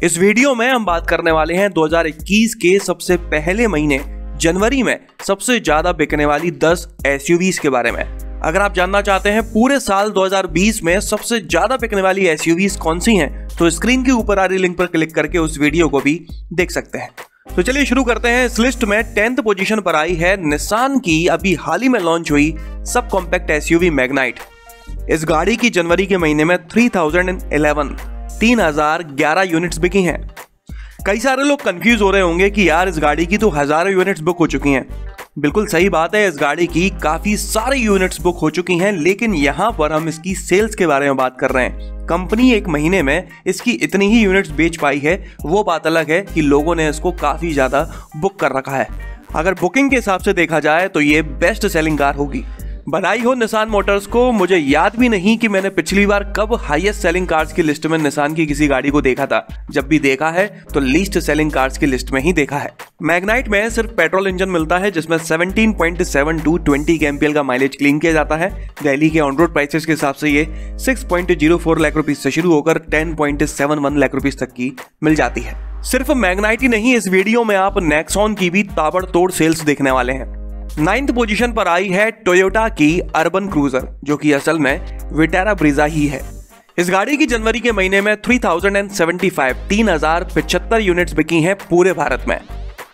इस वीडियो में हम बात करने वाले हैं 2021 के सबसे पहले महीने जनवरी में सबसे ज्यादा बिकने वाली 10 एसयूवीज के बारे में। अगर आप जानना चाहते हैं पूरे साल 2020 में सबसे ज्यादा बिकने वाली एसयूवीज कौन सी हैं, तो स्क्रीन के ऊपर आ रही लिंक पर क्लिक करके उस वीडियो को भी देख सकते हैं। तो चलिए शुरू करते हैं। इस लिस्ट में 10th पोजीशन पर आई है निसान की अभी हाल ही में लॉन्च हुई सब कॉम्पैक्ट एसयूवी मैग्नाइट। इस गाड़ी की जनवरी के महीने में 3011 यूनिट्स बिकी हैं। कई सारे लोग कंफ्यूज हो रहे होंगे कि यार इस गाड़ी की तो हजारों यूनिट्स बुक हो चुकी हैं। बिल्कुल सही बात है, इस गाड़ी की काफी सारी यूनिट्स बुक हो चुकी हैं, लेकिन यहां पर हम इसकी सेल्स के बारे में बात कर रहे हैं। कंपनी एक महीने में इसकी इतनी ही यूनिट्स बेच पाई है, वो बात अलग है कि लोगों ने इसको काफी ज्यादा बुक कर रखा है। अगर बुकिंग के हिसाब से देखा जाए तो ये बेस्ट सेलिंग कार होगी। बधाई हो निसान मोटर्स को। मुझे याद भी नहीं कि मैंने पिछली बार कब हाईएस्ट सेलिंग कार्स की लिस्ट में निसान की किसी गाड़ी को देखा था। जब भी देखा है तो लीस्ट सेलिंग कार्स की लिस्ट में ही देखा है। मैग्नाइट में सिर्फ पेट्रोल इंजन मिलता है जिसमें 17.72 20 kmpl का माइलेज क्लेम किया जाता है। दिल्ली के ऑन रोड प्राइसेस के हिसाब से ये 6.04 लाख रुपीज से शुरू होकर 10.71 लाख रुपीज तक की मिल जाती है। सिर्फ मैग्नाइट ही नहीं, इस वीडियो में आप नेक्सॉन की भी ताबड़तोड़ सेल्स देखने वाले हैं। 9th पोजीशन पर आई है टोयोटा की अर्बन क्रूजर, जो कि असल में विटारा ब्रीजा ही है। इस गाड़ी की जनवरी के महीने में 3075 यूनिट्स बिकी हैं पूरे भारत में।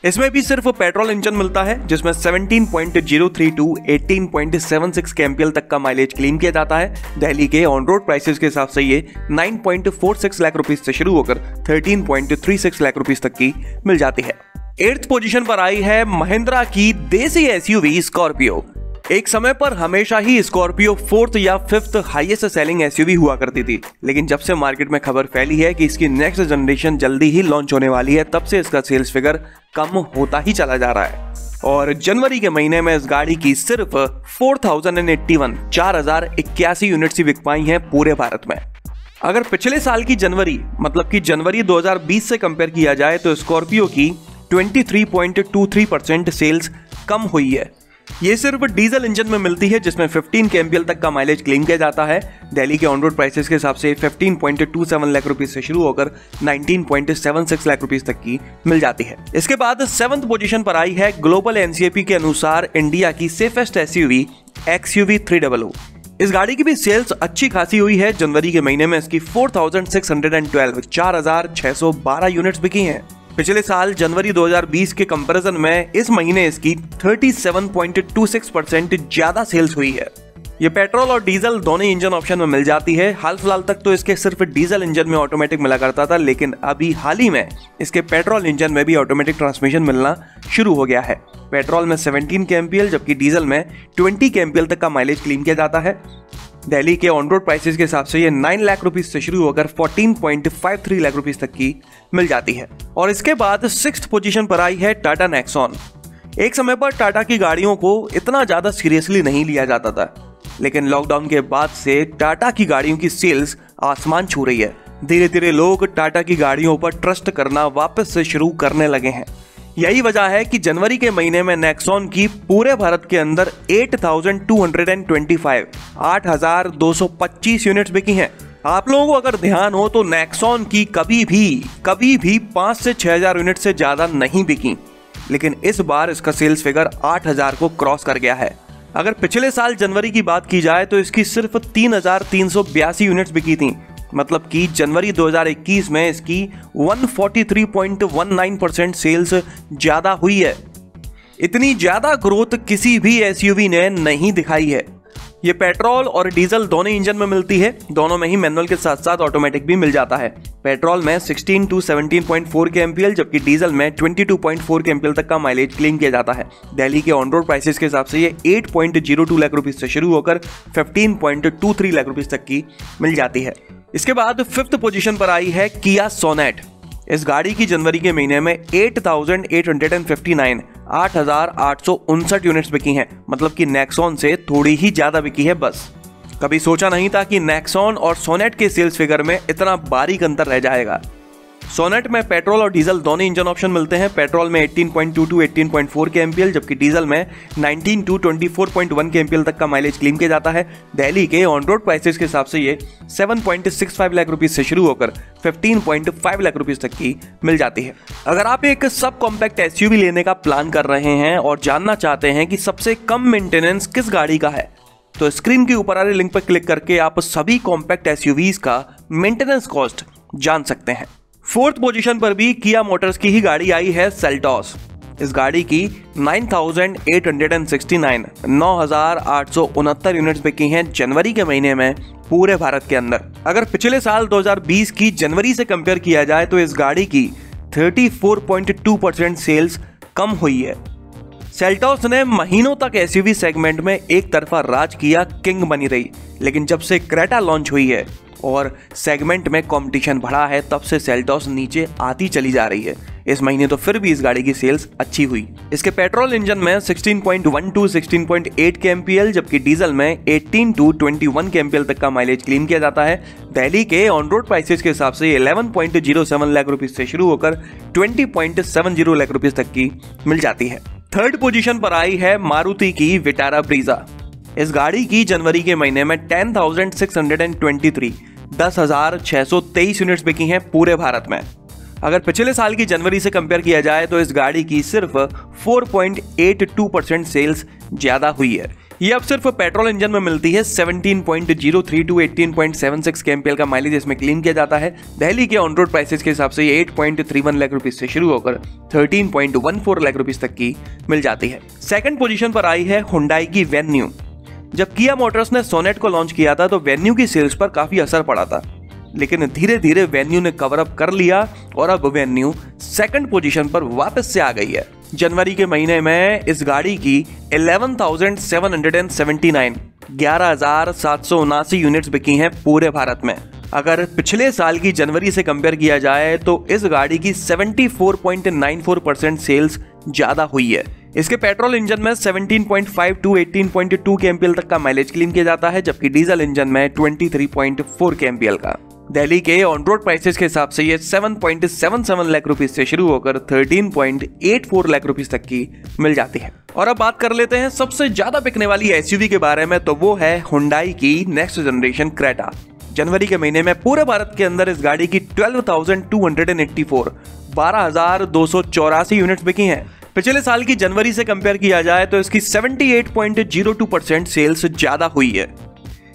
इसमें भी सिर्फ पेट्रोल इंजन मिलता है जिसमें 17.032 18.76 kmpl तक का माइलेज क्लेम किया जाता है। दिल्ली के ऑन रोड प्राइसेस के हिसाब से ये 9.46 लाख रुपीज से शुरू होकर 13.36 लाख रुपीज तक की मिल जाती है। 8th पोजीशन पर आई है महिंद्रा की देसी एसयूवी स्कॉर्पियो। एक समय पर हमेशा ही स्कॉर्पियो 4th या 5th हाईएस्ट सेलिंग एसयूवी हुआ करती थी, लेकिन जब से मार्केट में खबर फैली है कि इसकी नेक्स्ट जनरेशन जल्दी ही लॉन्च होने वाली है, तब से इसका सेल्स फिगर कम होता ही चला जा रहा है। और जनवरी के महीने में इस गाड़ी की सिर्फ 4081 यूनिट्स ही बिक पाई हैं पूरे भारत में। अगर पिछले साल की जनवरी मतलब कि जनवरी 2020 से कंपेयर किया जाए तो स्कॉर्पियो की 23.23% सेल्स कम हुई है। ये सिर्फ डीजल इंजन में मिलती है जिसमें 15 kmpl तक का माइलेज क्लेम किया जाता है। दिल्ली के ऑन रोड प्राइसेस के हिसाब से 15.27 लाख रुपीज से शुरू होकर 19.76 लाख रुपीज तक की मिल जाती है। इसके बाद 7th पोजीशन पर आई है ग्लोबल एनसीएपी के अनुसार इंडिया की सेफेस्ट एसयूवी XUV 300। इस गाड़ी की भी सेल्स अच्छी खासी हुई है। जनवरी के महीने में इसकी 4612 यूनिट्स बिकी हैं। पिछले साल जनवरी 2020 के कंपैरिजन में इस महीने इसकी 37.26% ज्यादा सेल्स हुई है। ये पेट्रोल और डीजल दोनों इंजन ऑप्शन में मिल जाती है। हाल फिलहाल तक तो इसके सिर्फ डीजल इंजन में ऑटोमेटिक मिला करता था, लेकिन अभी हाल ही में इसके पेट्रोल इंजन में भी ऑटोमेटिक ट्रांसमिशन मिलना शुरू हो गया है। पेट्रोल में 17 kmpl जबकि डीजल में 20 kmpl तक का माइलेज क्लेम किया जाता है। दिल्ली के ऑन रोड प्राइसेस के हिसाब से ये 9 लाख रुपीज से शुरू होकर 14.53 लाख रुपीज तक की मिल जाती है। और इसके बाद 6th पोजीशन पर आई है टाटा नेक्सॉन। एक समय पर टाटा की गाड़ियों को इतना ज्यादा सीरियसली नहीं लिया जाता था, लेकिन लॉकडाउन के बाद से टाटा की गाड़ियों की सेल्स आसमान छू रही है। धीरे धीरे लोग टाटा की गाड़ियों पर ट्रस्ट करना वापस से शुरू करने लगे हैं। यही वजह है कि जनवरी के महीने में नेक्सॉन की पूरे भारत के अंदर 8,225 यूनिट्स बिकी हैं। आप लोगों को अगर ध्यान हो तो नेक्सॉन की कभी भी 5 से 6,000 यूनिट से ज्यादा नहीं बिकी, लेकिन इस बार इसका सेल्स फिगर 8,000 को क्रॉस कर गया है। अगर पिछले साल जनवरी की बात की जाए तो इसकी सिर्फ 3,382 यूनिट्स बिकी थी, मतलब कि जनवरी 2021 में इसकी 143.19% सेल्स ज्यादा हुई है। इतनी ज्यादा ग्रोथ किसी भी एसयूवी ने नहीं दिखाई है। ये पेट्रोल और डीजल दोनों इंजन में मिलती है, दोनों में ही मैनुअल के साथ साथ ऑटोमेटिक भी मिल जाता है। पेट्रोल में 16 to 17.4 kmpl जबकि डीजल में 22.4 kmpl तक का माइलेज क्लेम किया जाता है। दिल्ली के ऑन रोड प्राइसेस के हिसाब से ये 8.02 लाख रुपीज से शुरू होकर 15.23 लाख रुपीज तक की मिल जाती है। इसके बाद 5th पोजीशन पर आई है किया सोनेट। इस गाड़ी की जनवरी के महीने में 8,859 यूनिट्स बिकी हैं, मतलब कि नेक्सॉन से थोड़ी ही ज्यादा बिकी है बस। कभी सोचा नहीं था कि नेक्सॉन और सोनेट के सेल्स फिगर में इतना बारीक अंतर रह जाएगा। सोनेट में पेट्रोल और डीजल दोनों इंजन ऑप्शन मिलते हैं। पेट्रोल में 18.2 to 18.4 kmpl, जबकि डीजल में 19 to 24.1 kmpl तक का माइलेज क्लेम किया जाता है। दिल्ली के ऑन रोड प्राइसेस के हिसाब से ये 7.65 लाख रुपीस से शुरू होकर 15.5 लाख रुपीस तक की मिल जाती है। अगर आप एक सब कॉम्पैक्ट एसयूवी लेने का प्लान कर रहे हैं और जानना चाहते हैं कि सबसे कम मेंटेनेंस किस गाड़ी का है, तो स्क्रीन के ऊपर आ रहे लिंक पर क्लिक करके आप सभी कॉम्पैक्ट एसयूवीज का मेंटेनेंस कॉस्ट जान सकते हैं। फोर्थ पोजीशन पर भी किया मोटर्स की ही गाड़ी आई है, सेल्टॉस। इस गाड़ी की 9,869 यूनिट्स बिकी हैं जनवरी के महीने में पूरे भारत के अंदर। अगर पिछले साल 2020 की जनवरी से कंपेयर किया जाए तो इस गाड़ी की 34.2% सेल्स कम हुई है। सेल्टॉस ने महीनों तक एसयूवी सेगमेंट में एक तरफा राज किया, किंग बनी रही, लेकिन जब से क्रेटा लॉन्च हुई है और सेगमेंट में कंपटीशन बढ़ा है, तब से सेल्टॉस नीचे आती चली जा रही है। इस महीने तो फिर भी इस गाड़ी की सेल्स अच्छी हुई। इसके पेट्रोल इंजन में 16.1 to 16.8 kmpl, जबकि डीजल में 18 to 21 kmpl तक का माइलेज क्लेम किया जाता है। दिल्ली के ऑन रोड प्राइसेस के हिसाब से 11.07 लाख रुपीस से शुरू होकर 20.70 लाख रुपीस तक की मिल जाती है। थर्ड पोजीशन पर आई है मारुति की विटारा ब्रीजा। इस गाड़ी की जनवरी के महीने में 10,623 यूनिट्स बिकी हैं पूरे भारत में। अगर पिछले साल की जनवरी से कंपेयर किया जाए तो इस गाड़ी की सिर्फ 4.82% सेल्स ज्यादा हुई है। ये अब सिर्फ पेट्रोल इंजन में मिलती है। 17.03 to 18.76 kmpl का माइलेज इसमें क्लेम किया जाता है। दिल्ली के ऑन रोड प्राइसेस के हिसाब से ये 8.31 लाख रुपीस से शुरू होकर 13.14 लाख रुपीस तक की मिल जाती है। सेकंड पोजीशन पर आई है हुंडई की वेन्यू। जब किया मोटर्स ने सोनेट को लॉन्च किया था तो वेन्यू की सेल्स पर काफी असर पड़ा था, लेकिन धीरे धीरे वेन्यू ने कवर अप कर लिया और अब वेन्यू सेकंड पोजीशन पर वापस से आ गई है। जनवरी के महीने में इस गाड़ी की 11,779 यूनिट्स बिकी हैं पूरे भारत में। अगर पिछले साल की जनवरी से कंपेयर किया जाए तो इस गाड़ी की 74.94% सेल्स ज्यादा हुई है। इसके पेट्रोल इंजन में 17.5 to 18.2 kmpl तक का माइलेज क्लेम किया जाता है, जबकि डीजल इंजन में 23.4 kmpl का। दिल्ली के ऑन रोड प्राइसेस के हिसाब से ये 7.77 लाख रुपीस से शुरू होकर 13.84 लाख रुपीस तक की मिल जाती है। और अब बात कर लेते हैं सबसे ज्यादा बिकने वाली एसयूवी के बारे में, तो वो है हुंडई की नेक्स्ट जनरेशन क्रेटा। जनवरी के महीने में पूरे भारत के अंदर इस गाड़ी की 12,284 यूनिट्स बिकी हैं। पिछले साल की जनवरी से कंपेयर किया जाए तो इसकी 78.02% सेल्स ज्यादा हुई है।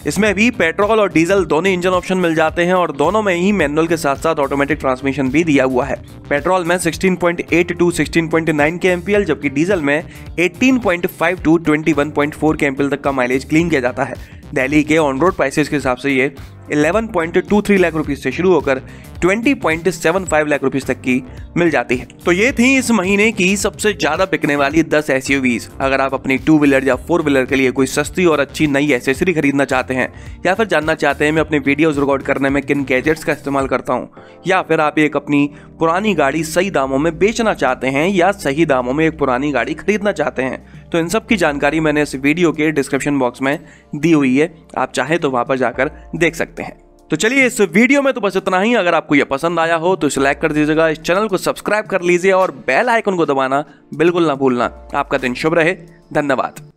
इसमें भी पेट्रोल और डीजल दोनों इंजन ऑप्शन मिल जाते हैं और दोनों में ही मैनुअल के साथ साथ ऑटोमेटिक ट्रांसमिशन भी दिया हुआ है। पेट्रोल में 16.8 to 16.9 kmpl, जबकि डीजल में 18.5 to 21.4 kmpl तक का माइलेज क्लेम किया जाता है। दिल्ली के ऑन रोड प्राइसेस के हिसाब से ये 11.23 लाख रुपीस से शुरू होकर 20.75 लाख रुपीस तक की मिल जाती है। तो ये थी इस महीने की सबसे ज्यादा बिकने वाली 10 एसयूवीज। अगर आप अपनी 2 व्हीलर या 4 व्हीलर के लिए कोई सस्ती और अच्छी नई एसेसरी खरीदना चाहते हैं, या फिर जानना चाहते हैं मैं अपने वीडियोस रिकॉर्ड करने में किन गैजेट्स का इस्तेमाल करता हूं, या फिर आप एक अपनी पुरानी गाड़ी सही दामों में बेचना चाहते हैं या सही दामों में एक पुरानी गाड़ी खरीदना चाहते हैं, तो इन सब की जानकारी मैंने इस वीडियो के डिस्क्रिप्शन बॉक्स में दी हुई है। आप चाहे तो वहां पर जाकर देख सकते हैं। तो चलिए इस वीडियो में तो बस इतना ही। अगर आपको यह पसंद आया हो तो इसे लाइक कर दीजिएगा, इस चैनल को सब्सक्राइब कर लीजिए और बेल आइकन को दबाना बिल्कुल ना भूलना। आपका दिन शुभ रहे। धन्यवाद।